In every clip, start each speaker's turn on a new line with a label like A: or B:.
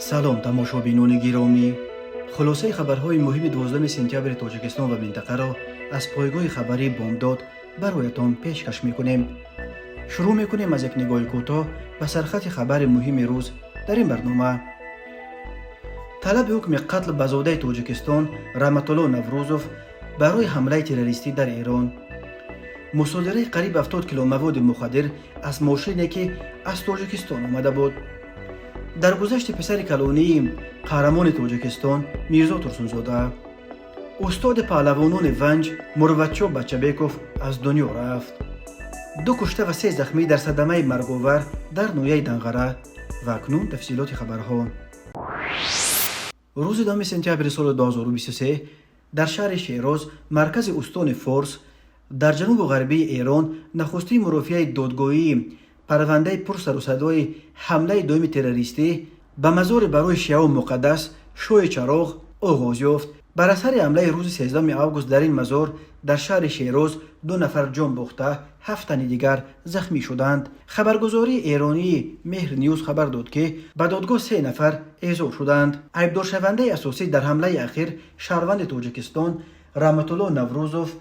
A: سلام تماشابینان گرامی، خلاصه خبرهای مهم 12 سپتامبر تاجیکستان و منطقه را از پایگاه خبری بامداد برایتان پیشکش میکنیم. شروع میکنیم از یک نگاه کوتاه به سرخط خبر مهم روز در این برنامه. طلب حکم قتل بزاده تاجیکستان رحمت الله نوروزوف برای حمله تروریستی در ایران. مصادره قریب 70 کیلو مواد مخدر از ماشینی که از تاجیکستان آمده بود. در گذشت پسر کلانی قهرمان تاجیکستان میرزا ترسونزاده، استاد پهلوانان ونج مروتچو بچه‌بیکوف از دنیا رفت. 2 کشته و 3 زخمی در صدمه مرگاور در نویه دنغره. و اکنون تفصیلات خبرها. روز 2 سپتامبر سال 2023 در شهر شیراز مرکز استان فارس در جنوب غربی ایران نخستین مرافعه دادگاهی پرونده پرسر و صدای حمله دوم تروریستی به مزار برای شیعه مقدس شوی چراغ آغاز یافت. بر اثر حمله روز 13 آگوست در این مزار در شهر شیراز 2 نفر جان باخته 7 تن دیگر زخمی شدند. خبرگزاری ایرانی مهر نیوز خبر داد که به دادگاه 3 نفر احضار شدند. عیبدار شونده اساسی در حمله اخیر شهروند تاجیکستان رحمت الله نوروزوف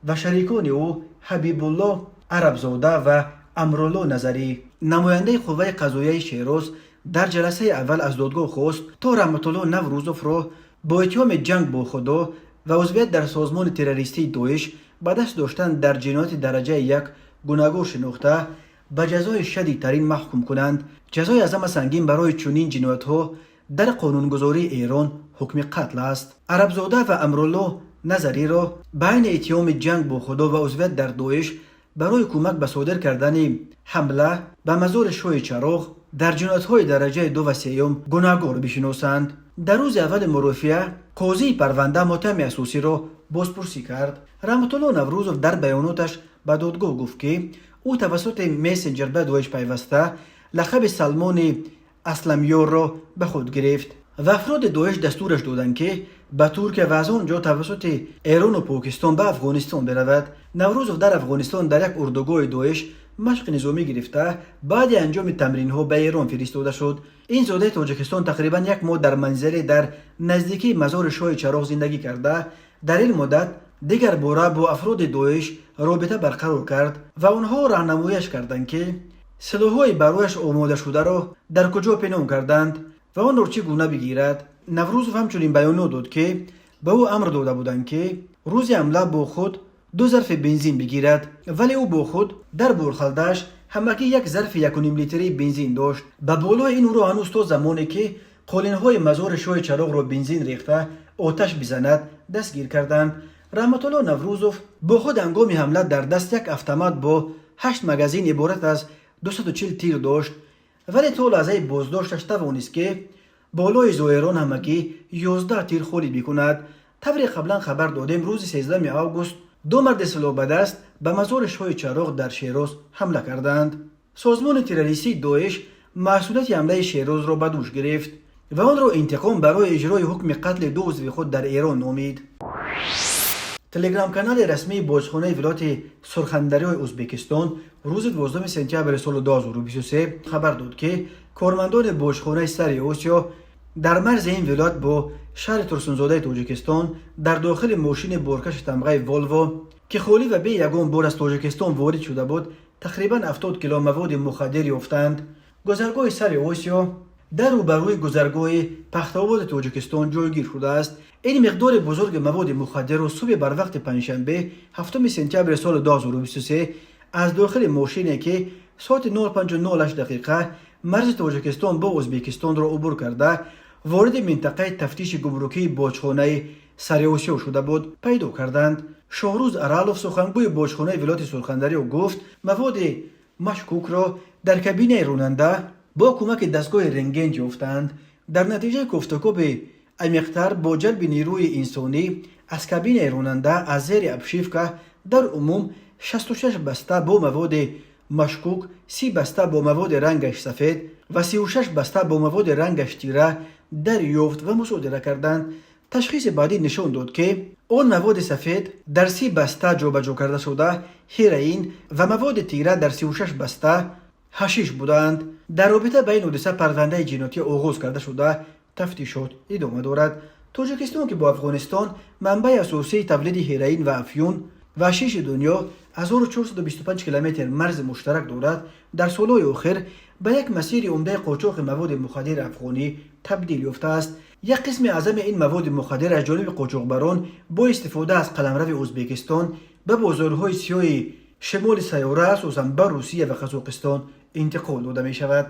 A: و شریکان او حبیب الله عربزاده و امرالله نظری. نماینده قوه قضاییه شیراز در جلسه اول از دادگاه خواست تا رحمت الله نوروزوف را با اتهام جنگ با خدا و عضویت در سازمان تروریستی داعش به دست داشتن در جنایت درجه 1 گناهکار شناخته به جزای شدید ترین محکوم کنند. جزای اعظم سنگین برای چنین جنایت ها در قانونگذاری ایران حکم قتل است. عربزاده و امرالله نظری را بین اتهام جنگ با خدا و عضویت در داعش برای کمک به صادر کردن حمله به مزار شوی چراغ در جنایت‌های درجه 2 و 3 گناهکار بشناسند. در روز اول مرافعه قاضی پرونده متهم اساسی را بازپرسی کرد. رحمت الله نوروزوف در بیاناتش به دادگاه گفت که او توسط مسنجر به داعش پیوسته لقب سلمان اسلمیار را به خود گرفت و افراد داعش دستورش دادند که به ترکیه و از آنجا توسط ایران و پاکستان به افغانستان برود. نوروزوف در افغانستان در یک اردوگاه داعش مشق نظامی گرفته بعد انجام تمرین ها به ایران فرستاده شد. این زاده تاجیکستان تقریبا 1 ماه در منزل در نزدیکی مزار شاه چراغ زندگی کرده. در این مدت دیگر باره با افراد داعش رابطه برقرار کرد و آنها راهنماییش کردند که سلاح‌های برایش آماده شده را در کجا پنهان کردند و آن را چگونه بگیرد. نوروزوف همچنین بیانات داد که به او امر داده بودند که روز حمله با خود 2 ظرف بنزین بگیرد، ولی او با خود در بورخلدش همگی 1 ظرف 1.5 لیتری بنزین داشت. به بالای این او را هنوز تا زمانی که قالین‌های مزار شاه چراغ را بنزین ریخته آتش بزند دستگیر کردند. رحمت الله نوروزوف با خود هنگام حمله در دست 1 اتومات با 8 مگزین عبارت از 240 تیر داشت، ولی تا لحظه بازداشتش توانست که بالای زائران همگی 11 تیر خالی بکند. طوری قبلا خبر دادیم روز 13 آگوست 2 مرد سلاح به دست به مزار شاه چراغ در شیراز حمله کردند. سازمان تروریستی داعش مسئولیت حمله شیراز را به دوش گرفت و آن را انتقام برای اجرای حکم قتل 2 عضو خود در ایران نامید. تلگرام کانال رسمی بازخانه ولایت سرخندری ازبکستان روز 12 سپتامبر سال 2023 خبر داد که کارمندان بازخانه سر آسیا در مرز این ولایت با شهر ترسونزاده تاجیکستان در داخل ماشین بارکش تمغه والوو که خالی و به یگان بار از تاجیکستان وارد شده بود تقریبا 70 کیلو مواد مخدر یافتند. گذرگاه سر آسیا در روبروی گذرگاه پختاواد تاجیکستان جایگیر شده است. این مقدار بزرگ مواد مخدر را صبح بر وقت پنجشنبه 7 سپتامبر سال 2023 از داخل ماشینی که ساعت 05:08 دقیقه مرز تاجیکستان با ازبکستان را عبور کرده وارد منطقه تفتیش گمرکی باجخانه سر آسیا شده بود پیدا کردند. شاهروز ارالوف سخنگوی باجخانه ولایت سرخندری گفت مواد مشکوک را در کابینه راننده با کمک دستگاه رنگین یافتند. در نتیجه گفتگو به عمیق‌تر با جلب نیروی انسانی از کابینه راننده از زیر ابشیفکه در عموم 66 بسته با مواد مشکوک، 30 بسته با مواد رنگش سفید و 36 بسته با مواد رنگش تیره دریافت و مصادره کردند. تشخیص بعدی نشان داد که آن مواد سفید در 30 بسته جابجا کرده شده هیروئین و مواد تیره در 36 بسته حشیش بودند. در رابطه با این حادثه پرونده جنایتی آغاز کرده شده تفتیشات ادامه دارد. تاجیکستان که با افغانستان منبع اساسی تولید هروئین و افیون و شیش دنیا 1425 کیلومتر مرز مشترک دارد، در سالهای اخیر به یک مسیر عمده قاچاق مواد مخدر افغانی تبدیل یافته است. یک قسم اعظم این مواد مخدر از جانب قاچاقبران با استفاده از قلمرو ازبکستان به بازارهای سیاه شمال سیاره اساساً به روسیه و قزاقستان انتقال داده می شود.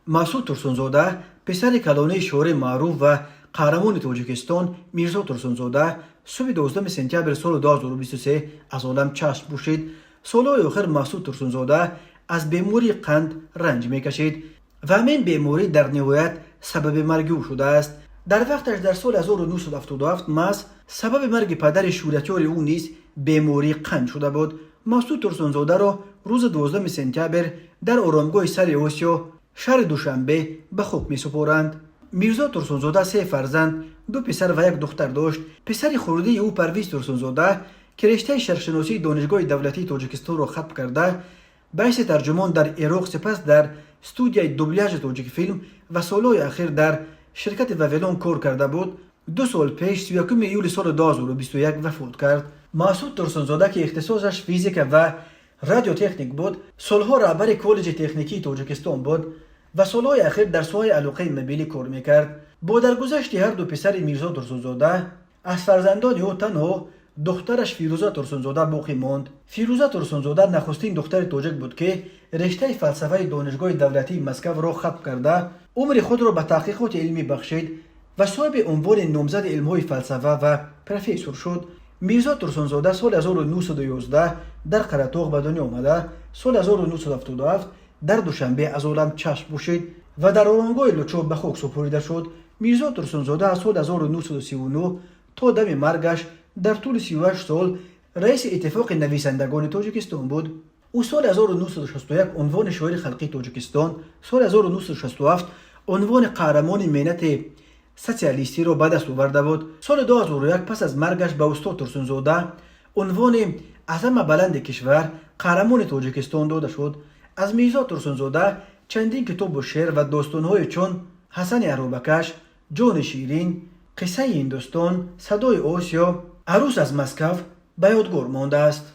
A: مسعود ترسونزاده پسر کلانه شاعر معروف و قهرمان تاجیکستان میرزا ترسونزاده صبح 12 سپتامبر سال 2023 از عالم چشم پوشید. سالهای آخر مسعود ترسونزاده از بیماری قند رنج میکشید و همین بیماری در نهایت سبب مرگ او شده است. در وقتش در سال 1977 محض سبب مرگ پدر شورتیار او نیز بیماری قند شده بود. مسعود ترسونزاده را روز 12 سپتامبر در آرامگاه سر آسیا شهر دوشنبه به خاک می سپارند. میرزا ترسونزاده 3 فرزند، 2 پسر و 1 دختر داشت. پسر خردی او پرویز ترسونزاده که رشته شرقشناسی دانشگاه دولتی تاجیکستان را ختم کرده به حیث ترجمان در عراق، سپس در استودیوی دوبلاژ تاجیک فیلم و سالهای اخیر در شرکت واولون کار کرده بود، 2 سال پیش 31 ایول سال 2021 وفات کرد. مسعود ترسونزاده که اختصاصش فیزیک و رادیوتکنیک بود، سالها رهبر کالج تکنیکی تاجیکستان بود و سالهای اخیر در ساحه علاقه مبیلی کار میکرد. با درگذشت هر دو پسر میرزا ترسونزاده از فرزندان او تنها دخترش فیروزه ترسونزاده باقی ماند. فیروزه ترسونزاده نخستین دختر تاجیک بود که رشته فلسفه دانشگاه دولتی مسکو را ختم کرده عمر خود را به تحقیقات علمی بخشید و صاحب عنوان نامزد علم‌های فلسفه و پروفسور شد. میرزا ترسونزاده سال 1911 در قره‌طوغ به دنیا آمده. سال 1977 در دوشنبه از عالم چشم پوشید و در آرامگاه لوچو به خاک سپرده شد. میرزا ترسونزاده از سال 1939 تا دم مرگش در طول 38 سال رئیس اتفاق نویسندگان تاجیکستان بود. او سال 1961 عنوان شاعر خلقی تاجیکستان، سال 1967 عنوان قهرمان ملت سوسیالیستی را به دست آورده بود. سال 2001 پس از مرگش به استاد ترسونزاده عنوان اعظم بلند کشور قهرمان تاجیکستان داده شد. از میرزا ترسونزاده چندین کتاب و شعر و داستان‌های چون حسن عروبکش، جان شیرین، قصه هندوستان، صدای آسیا، عروس از مسکو به یادگار مانده است.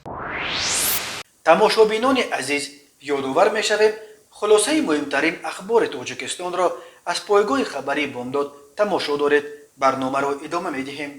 A: تماشابینان عزیز، یادآور می‌شویم خلاصه مهمترین اخبار تاجیکستان را از پایگاه خبری بامداد تماشا دارید. برنامه را ادامه می‌دهیم.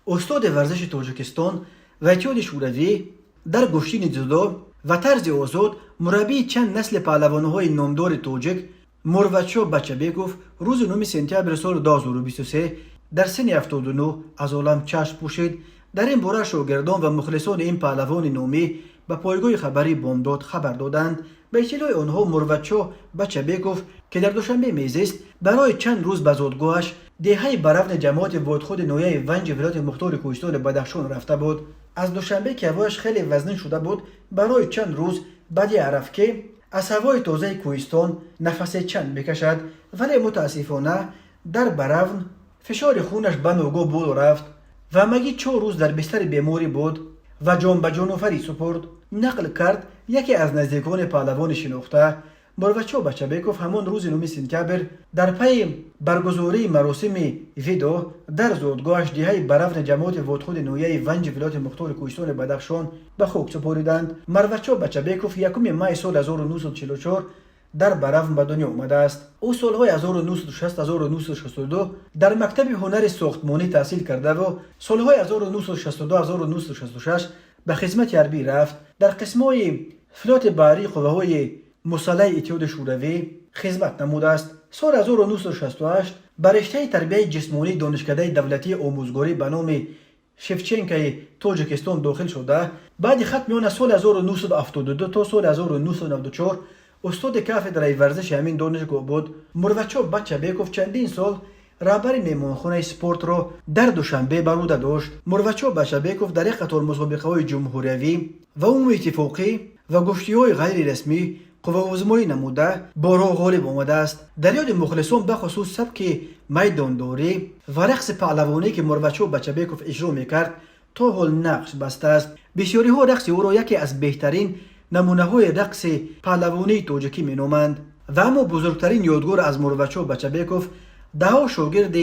A: استاد ورزش تاجیکستان و اتحاد شوروی در گشتین جودو و طرز آزاد مربی چند نسل پهلوان‌های نامدار تاجیک مروتشو بچه‌بکوف روز 9 سپتامبر سال 2023 در سن 79 از عالم چشم پوشید. در این باره شاگردان و مخلصان این پهلوان نامی به پایگاه خبری بامداد خبر دادند. به اطلاع آنها مروتشو بچه‌بکوف که در دوشنبه میزیست برای چند روز به زادگاهش دهه برفن جماعت وادخود نویه ونج ولایت مختار کوهستان بدخشان رفته بود. از دوشنبه که هوایش خیلی وزنی شده بود برای چند روز بعد عرف که از هوای تازه کوهستان نفس چند بکشد، ولی متاسفانه در برفن فشار خونش به ناگاه بالا رفت و مگی 4 روز در بستر بیماری بود و جان به جانفری سپرد. نقل کرد یکی از نزدیکان پهلوان شناخته مروتشو بچه‌بکوف همان روز 9 سپتامبر در پی برگزاری مراسم ویدا در زادگاهش دهه برفن جماعت وادخود نویه ونج ولایت مختار کوهستان بدخشان به خاک سپردند. مروتشو بچه‌بکوف 1 می سال 1944 در برفن به دنیا آمده است. او سالهای 1960 1962 در مکتب هنر ساختمانی تحصیل کرده و سالهای 1962 1966 به خدمت حربی رفت. در قسم‌های فلات بحری قوه‌های مسلح اتحاد شوروی خدمت نموده است. سال 1968 به رشته تربیت جسمانی دانشکده دولتی آموزگاری به نام شفچنکای تاجیکستان داخل شده. بعد ختم میان سال 1972 تا سال 1994 استاد کافدرای ورزش همین دانشگاه بود. مروتشو بچه‌بکوف چندین سال رهبر میمانخانه سپورت را در دوشنبه بر عهده داشت. مروتشو بچه‌بکوف در یک قطار مسابقه‌های جمهوری و عمومی اتفاقی و گفتی‌های غیر رسمی قوه آزمایی نموده بارها غالب آمده است. در یاد مخلصان به خصوص سبک میدانداری و رقص پهلوانی که مروتشو بچه‌بکوف اجرا میکرد تا حال نقش بسته است. بسیاری ها رقص او را یکی از بهترین نمونه‌های رقص پهلوانی توجکی مینامند و اما بزرگترین یادگار از مروچو بچابکوف دهها شاگرد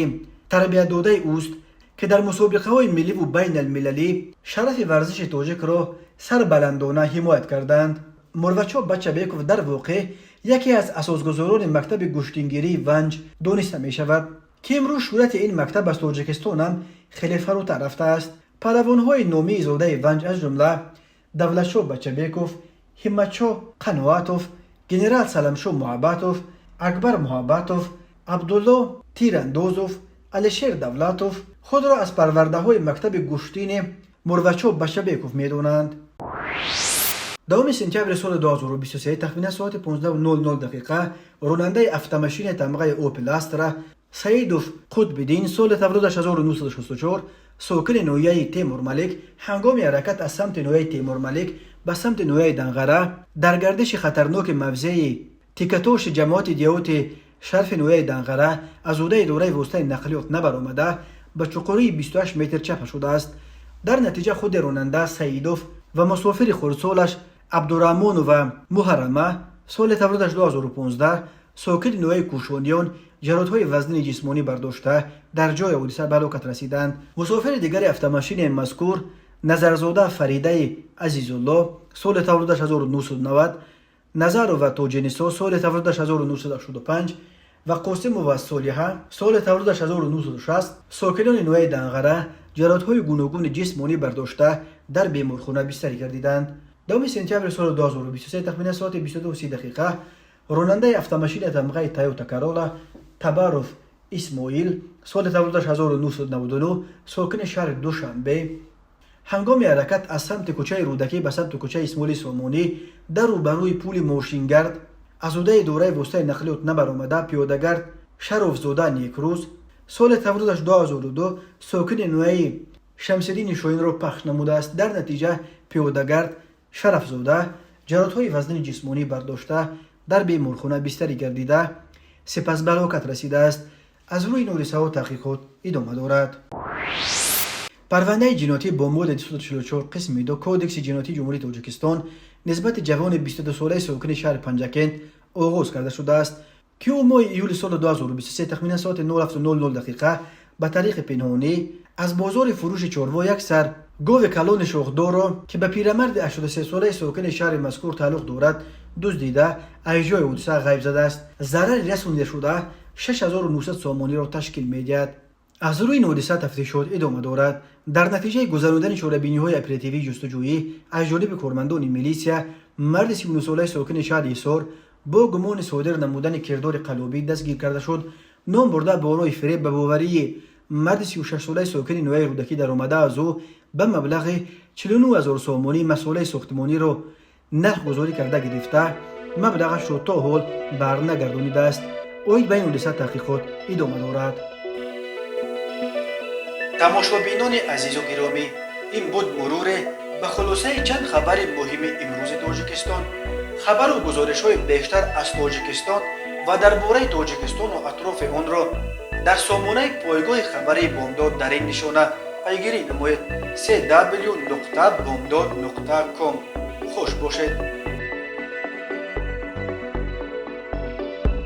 A: تربیت داده اوست که در مسابقه‌های ملی و بین المللی شرف ورزش توجک را سربلندانه حمایت کردند. مروچو بچابکوف در واقع یکی از اساسگذاران مکتب گشتینگیری ونج دانسته می شود که امروز شهرت این مکتب از تاجیکستان هم خیلی فراتر رفته است. پهلوان‌های نامی زاده ونج از جمله دولتشاه بچابکوف، همتشاه قنواتوف، گنرال سلمشاه محبتوف، اکبر محبتوف، عبدالله تیراندازوف، علیشیر دولتوف خود را از پرورده های مکتب گشتین مروچو بچابکوف می دانند. دوم سپتامبر سال 2023 تخمین ساعت 15:00 دقیقه راننده автомашین تمغه اوپل استرا سعیدوف قطب‌الدین سال تولد 1964 ساکن نویه تیمور ملک هنگام حرکت از سمت نویه تیمور ملک به سمت نویه دنغره در گردش خطرناک موزه تیکتوش جماعت دیوت شرف نویه دنغره از عهده دوره واسطه نقلیات نبرآمده به چقوری 28 متر چپ شده است. در نتیجه خود راننده سعیدوف و مسافر خردسالش عبدالرحمن و محرمه سال تولدش 2015 ساکن نویه کوشانیان جراحت‌های وزنی جسمانی برداشته در جای حادثه به هلاکت رسیدند. مسافر دیگر автомашین مذکور نظرزاده فریده عزیزالله سال تولدش 1990 نظر و توجنیسا سال تولدش 1985 و قاسم و صالحه سال تولدش 1960 ساکنان نویه دنغره جراحت‌های گوناگون جسمانی برداشته در بیمارخانه بستری گردیدند. دوم سپتامبر سال 2023 تخمین ساعت 22:30 دقیقه راننده автомашین تمغه تویوتا کرولا تباروف اسماعیل سال تولدش 1999 ساکن شهر دوشنبه هنگام حرکت از سمت کوچه رودکی به سمت کوچه اسماعیل سامانی در روبروی پول ماشینگرد از عهده دوره واسطه نقلیات نبرآمده پیادهگرد شرافزاده نیکروز سال تولدش 2002 ساکن نویه شمس‌الدین شاهین را پخش نموده است. در نتیجه پیادهگرد شرافزاده جراحت‌های وزنی جسمانی برداشته در بیمارخانه بستری گردیده سپس به هلاکت رسیده است. از روی این حادثه و تحقیقات ادامه دارد. پرونده جنایتی با ماده 244 قسم 2 کودکس جنایتی جمهوری تاجیکستان نسبت جوان 22 ساله ساکن شهر پنجکند آغاز کرده شده است که او ماه ایول سال 2023 تخمین ساعت 07:00 دقیقه به طریق پنهانی از بازار فروش چاروا یک سر گاو کلان شاخدار را که به پیرمرد 83 ساله ساکن شهر مذکور تعلق دارد دزدیده از جای حادثه غیب زده است. ضرر رسانیده شده 6900 سامانی را تشکیل می‌دهد. از روی این حادثه تفتیشات ادامه دارد. در نتیجه گذراندن شورابینی‌های اپراتیوی جستجویی از جانب کارمندان میلیسیا مرد 39 ساله ساکن شهر ایسار با گمان صادر نمودن کردار قلابی دستگیر کرده شد. نام برده بالای فریب به باوری مرد 36 ساله ساکن نویه رودکی در آمده از او به مبلغ 49000 سامانی مسئله ساختمانی را نرخ گذاری کرده گرفته مبلغش را تا حال برنگردانیده است. اوید به این حادثه تحقیقات ادامه دارد. تماشابینان عزیز و گرامی، این بود مرور به خلاصه چند خبر مهم امروز تاجیکستان. خبر و گزارش های بیشتر از تاجیکستان و درباره تاجیکستان و اطراف آن را در سامانه پایگاه خبری بامداد در این نشانه پیگیری نمایید: www.bomdad.com. خوش باشید.